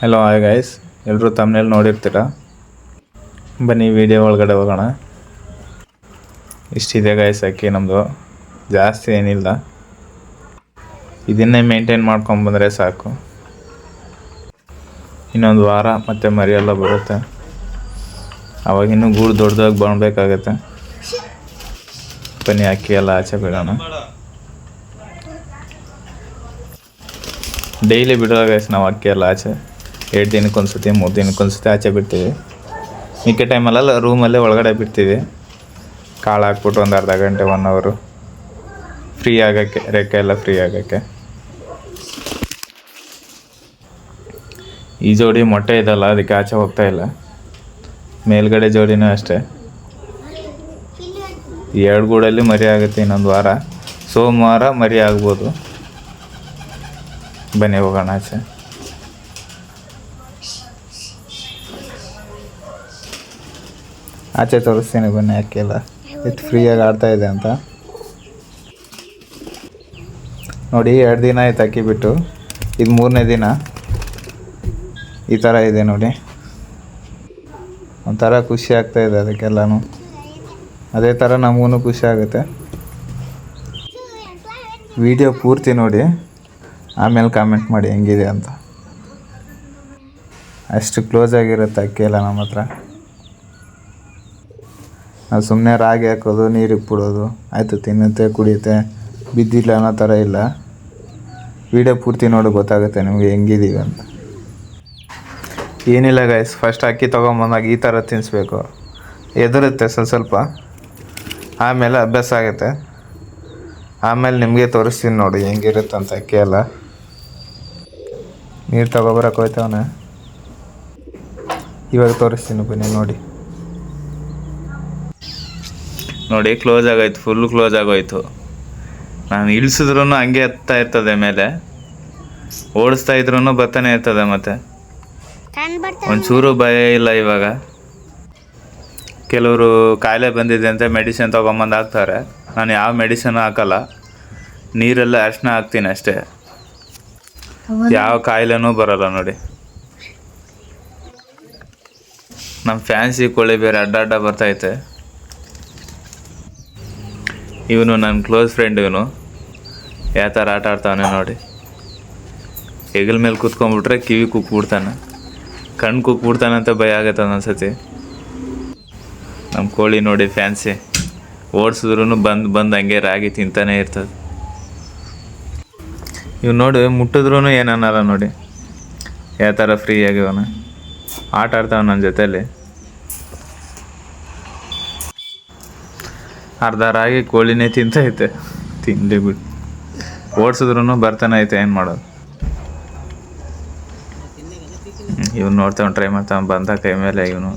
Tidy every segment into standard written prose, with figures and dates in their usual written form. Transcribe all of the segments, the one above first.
Hello hi guys, ಎಲ್ಲರೂ ತಮ್ಮನೇಲಿ ನೋಡಿರ್ತೀರ. ಬನ್ನಿ ವಿಡಿಯೋ ಒಳಗಡೆ ಹೋಗೋಣ. ಇಷ್ಟಿದೆ ಗೈಸ್ ಅಕ್ಕಿ ನಮ್ಮದು, ಜಾಸ್ತಿ ಏನಿಲ್ಲ. ಇದನ್ನೇ ಮೇಂಟೈನ್ ಮಾಡ್ಕೊಂಬಂದರೆ ಸಾಕು. ಇನ್ನೊಂದು ವಾರ ಮತ್ತು ಮರಿಯೆಲ್ಲ ಬರುತ್ತೆ. ಅವಾಗ ಇನ್ನೂ ಗೂಡು ದೊಡ್ಡದಾಗಿ ಬಾಣಬೇಕಾಗತ್ತೆ. ಬನ್ನಿ ಅಕ್ಕಿ ಎಲ್ಲ ಆಚೆ ಬಿಡೋಣ. ಡೈಲಿ ಬಿಡೋಲ್ಲ ಗೈಸ್ ನಾವು ಅಕ್ಕಿ ಎಲ್ಲ ಆಚೆ. 2 ದಿನಕ್ಕೊಂದ್ಸತಿ 3 ದಿನಕ್ಕೊಂದ್ಸತಿ ಆಚೆ ಬಿಡ್ತೀವಿ. ಮಿಕ್ಕ ಟೈಮಲ್ಲೆಲ್ಲ ರೂಮಲ್ಲೇ ಒಳಗಡೆ ಬಿಡ್ತೀವಿ. ಕಾಳು ಹಾಕ್ಬಿಟ್ಟು ಒಂದು ಅರ್ಧ ಗಂಟೆ 1 ಅವರು ಫ್ರೀ ಆಗೋಕ್ಕೆ, ರೆಕ್ಕೆ ಎಲ್ಲ ಫ್ರೀ ಆಗೋಕ್ಕೆ. ಈ ಜೋಡಿ ಮೊಟ್ಟೆ ಇದಲ್ಲ, ಅದಕ್ಕೆ ಆಚೆ ಹೋಗ್ತಾ ಇಲ್ಲ. ಮೇಲ್ಗಡೆ ಜೋಡಿನೂ ಅಷ್ಟೇ. 2 ಗೂಡಲ್ಲಿ ಮರಿ ಆಗುತ್ತೆ. ಇನ್ನೊಂದು ವಾರ ಸೋಮವಾರ ಮರಿ ಆಗ್ಬೋದು. ಬನ್ನಿ ಹೋಗೋಣ ಆಚೆ. ಆಚೆ ತೋರಿಸ್ತೀನಿ ಬನ್ನಿ. ಅಕ್ಕಿಲ್ಲ ಎಷ್ಟು ಫ್ರೀಯಾಗಿ ಆಡ್ತಾಯಿದೆ ಅಂತ ನೋಡಿ. 2 ದಿನ ಆಯ್ತು ಅಕ್ಕಿ ಬಿಟ್ಟು, ಇದು 3ನೇ ದಿನ. ಈ ಥರ ಇದೆ ನೋಡಿ. ಒಂಥರ ಖುಷಿ ಆಗ್ತಾಯಿದೆ ಅದಕ್ಕೆಲ್ಲನೂ. ಅದೇ ಥರ ನಮಗೂ ಖುಷಿ ಆಗುತ್ತೆ. ವಿಡಿಯೋ ಪೂರ್ತಿ ನೋಡಿ, ಆಮೇಲೆ ಕಾಮೆಂಟ್ ಮಾಡಿ ಹೆಂಗಿದೆ ಅಂತ. ಅಷ್ಟು ಕ್ಲೋಸ್ ಆಗಿರುತ್ತೆ ಅಕ್ಕಿ ಎಲ್ಲ ನಮ್ಮ ಹತ್ರ. ನಾವು ಸುಮ್ಮನೆ ರಾಗಿ ಹಾಕೋದು, ನೀರಿಗೆ ಬಿಡೋದು, ಆಯಿತು ತಿನ್ನುತ್ತೆ ಕುಡಿಯುತ್ತೆ, ಬಿದ್ದಿಲ್ಲ ಅನ್ನೋ ಥರ ಇಲ್ಲ. ವಿಡಿಯೋ ಪೂರ್ತಿ ನೋಡಿ ಗೊತ್ತಾಗುತ್ತೆ ನಿಮಗೆ ಹೆಂಗಿದ್ದೀವಿ ಅಂತ. ಏನಿಲ್ಲ ಗೈಸ್, ಫಸ್ಟ್ ಅಕ್ಕಿ ತೊಗೊಂಬಂದಾಗ ಈ ಥರ ತಿನ್ನಿಸ್ಬೇಕು. ಎದುರುತ್ತೆ ಸ್ವಲ್ಪ, ಆಮೇಲೆ ಅಭ್ಯಾಸ ಆಗುತ್ತೆ. ಆಮೇಲೆ ನಿಮಗೆ ತೋರಿಸ್ತೀನಿ ನೋಡಿ ಹೆಂಗಿರುತ್ತೆ ಅಂತ ಅಕ್ಕಿ ಎಲ್ಲ. ನೀರು ತಗೊಬರಕ್ಕೆ ಹೋಯ್ತವನೆ. ಇವಾಗ ತೋರಿಸ್ತೀನಿ ಬನ್ನಿ ನೋಡಿ. ನೋಡಿ ಕ್ಲೋಸ್ ಆಗೋಯ್ತು, ಫುಲ್ ಕ್ಲೋಸ್ ಆಗೋಯ್ತು. ನಾನು ಇಳಿಸಿದ್ರೂ ಹಂಗೆ ಹತ್ತಾ ಇರ್ತದೆ ಮೇಲೆ, ಓಡಿಸ್ತಾ ಇದ್ರೂ ಬರ್ತಾನೆ ಇರ್ತದೆ. ಮತ್ತು ಒಂಚೂರು ಭಯ ಇಲ್ಲ. ಇವಾಗ ಕೆಲವರು ಕಾಯಿಲೆ ಬಂದಿದೆ ಅಂತ ಮೆಡಿಸಿನ್ ತೊಗೊಂಬಂದು ಹಾಕ್ತಾರೆ. ನಾನು ಯಾವ ಮೆಡಿಸಿನ್ ಹಾಕಲ್ಲ, ನೀರೆಲ್ಲ ಅರಿಶಿನ ಹಾಕ್ತೀನಿ ಅಷ್ಟೇ. ಯಾವ ಕಾಯಿಲೆನೂ ಬರೋಲ್ಲ ನೋಡಿ. ನಮ್ಮ ಫ್ಯಾನ್ಸಿ ಕೋಳಿ ಬೇರೆ ಅಡ್ಡ ಬರ್ತೈತೆ. ಇವನು ನನ್ನ ಕ್ಲೋಸ್ ಫ್ರೆಂಡ್. ಇವನು ಯಾವ ಥರ ಆಟ ಆಡ್ತಾವನೆ ನೋಡಿ. ಹೆಗಲ ಮೇಲೆ ಕೂತ್ಕೊಂಡ್ಬಿಟ್ರೆ ಕಿವಿ ಕುಕ್ಬಿಡ್ತಾನೆ, ಕಣ್ಣು ಕುಕ್ಬಿಡ್ತಾನೆ ಅಂತ ಭಯ ಆಗತ್ತೆ ಒಂದೊಂದ್ಸತಿ. ನಮ್ಮ ಕೋಳಿ ನೋಡಿ ಫ್ಯಾನ್ಸಿ, ಓಡಿಸಿದ್ರು ಬಂದು ಹಂಗೆ ರಾಗಿ ತಿಂತಾನೆ ಇರ್ತದೆ. ಇವ್ ನೋಡಿ ಮುಟ್ಟಿದ್ರೂ ಏನನ್ನಲ್ಲ ನೋಡಿ, ಯಾವ ಥರ ಫ್ರೀ ಆಗಿವನ ಆಟ ಆಡ್ತಾವ ನನ್ನ ಜೊತೆಯಲ್ಲಿ. ಅರ್ಧ ರಾಗಿ ಕೋಳಿನೇ ತಿಂತೈತೆ, ತಿಂಡಿ ಬಿಟ್ಟು ಓಡಿಸಿದ್ರು ಬರ್ತಾನೆ ಐತೆ. ಏನು ಮಾಡೋದು? ಇವ್ನು ನೋಡ್ತಾವ್, ಟ್ರೈ ಮಾಡ್ತಾವ, ಬಂದ ಕೈ ಮೇಲೆ. ಇವನು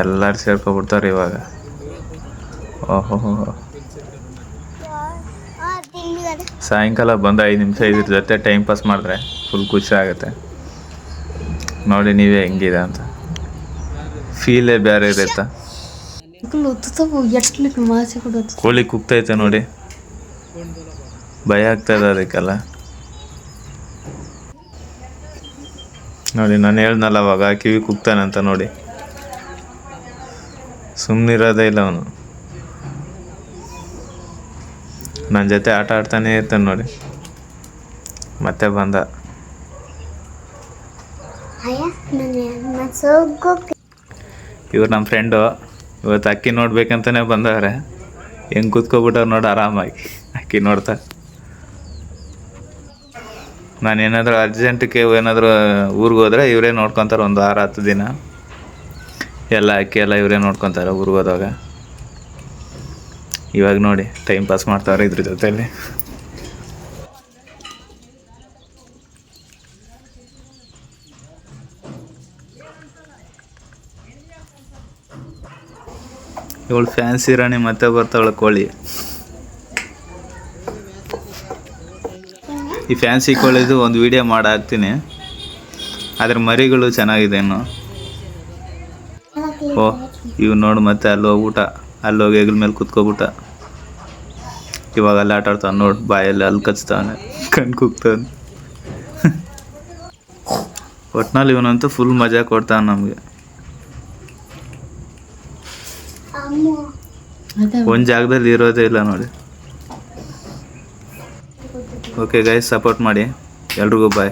ಎಲ್ಲರೂ ಸೇರ್ಕೊಬಿಡ್ತಾರೆ ಇವಾಗ. ಓಹೋ, ಸಾಯಂಕಾಲ ಬಂದು 5 ನಿಮಿಷ ಇದ್ರ ಜೊತೆ ಟೈಮ್ ಪಾಸ್ ಮಾಡಿದ್ರೆ ಫುಲ್ ಖುಷಿ ಆಗುತ್ತೆ. ನೋಡಿ ನೀವೇ ಹೆಂಗಿದೆ ಅಂತ. ಫೀಲೇ ಬೇರೆ ಇರುತ್ತೆ. ಕೋಳಿ ಕುಗ್ತೈತೆ ನೋಡಿ, ಭಯ ಆಗ್ತದೆ ಅದಕ್ಕೆಲ್ಲ. ನೋಡಿ ನಾನು ಹೇಳ್ದಲ್ಲ ಅವಾಗ ಕಿವಿ ಕುಗ್ತಾನಂತ ನೋಡಿ. ಸುಮ್ಮನಿರೋದೇ ಇಲ್ಲ ಅವನು. ನನ್ನ ಜೊತೆ ಆಟ ಆಡ್ತಾನೆ ಇರ್ತಾನೆ ನೋಡಿ. ಮತ್ತೆ ಬಂದ. ಇವ್ರು ನಮ್ಮ ಫ್ರೆಂಡು. ಇವತ್ತು ಅಕ್ಕಿ ನೋಡ್ಬೇಕಂತಲೇ ಬಂದವ್ರೆ. ಹೆಂಗೆ ಕೂತ್ಕೊಬಿಟ್ಟವ್ರು ನೋಡಿ ಆರಾಮಾಗಿ ಅಕ್ಕಿ ನೋಡ್ತಾ. ನಾನು ಏನಾದರೂ ಅರ್ಜೆಂಟಿಗೆ ಏನಾದರೂ ಊರಿಗೆ ಹೋದರೆ ಇವರೇ ನೋಡ್ಕೊತಾರೆ. ಒಂದು 6-10 ದಿನ ಎಲ್ಲ ಅಕ್ಕಿ ಎಲ್ಲ ಇವರೇ ನೋಡ್ಕೊತಾರೆ ಊರಿಗೆ ಹೋದಾಗ. ಇವಾಗ ನೋಡಿ ಟೈಮ್ ಪಾಸ್ ಮಾಡ್ತಾವ್ರೆ ಇದ್ರ ಜೊತೆಯಲ್ಲಿ. ಇವಳು ಫ್ಯಾನ್ಸಿ ರಾಣಿ ಮತ್ತೆ ಬರ್ತಾವಳೆ ಕೋಳಿ. ಈ ಫ್ಯಾನ್ಸಿ ಕೋಳಿದು ಒಂದು ವಿಡಿಯೋ ಮಾಡಿ ಹಾಕ್ತೀನಿ. ಅದ್ರ ಮರಿಗಳು ಚೆನ್ನಾಗಿದೆ ಇನ್ನು. ಓಹ್, ಇವ್ ನೋಡು ಮತ್ತೆ ಅಲ್ಲಿ ಹೋಗ್ಬಿಟ್ಟ, ಅಲ್ಲಿ ಹೋಗಿ ಹೆಗಲ ಮೇಲೆ ಕುತ್ಕೊಬಿಟ್ಟ. ಇವಾಗ ಅಲ್ಲಿ ಆಟ ಆಡ್ತಾನೆ ನೋಡಿ, ಬಾಯಲ್ಲಿ ಅಲ್ಲಿ ಕಚ್ತಾನೆ, ಕಣ್ ಕುಗ್ತಾನೆ. ಒಟ್ನಲ್ಲಿ ಇವನಂತೂ ಫುಲ್ ಮಜಾ ಕೊಡ್ತಾನೆ ನಮಗೆ. ಒಂದು ಜಾಗದಲ್ಲಿ ಇರೋದೇ ಇಲ್ಲ ನೋಡಿ. ಓಕೆ ಗೈಸ್, ಸಪೋರ್ಟ್ ಮಾಡಿ. ಎಲ್ರಿಗೂ ಬಾಯ್.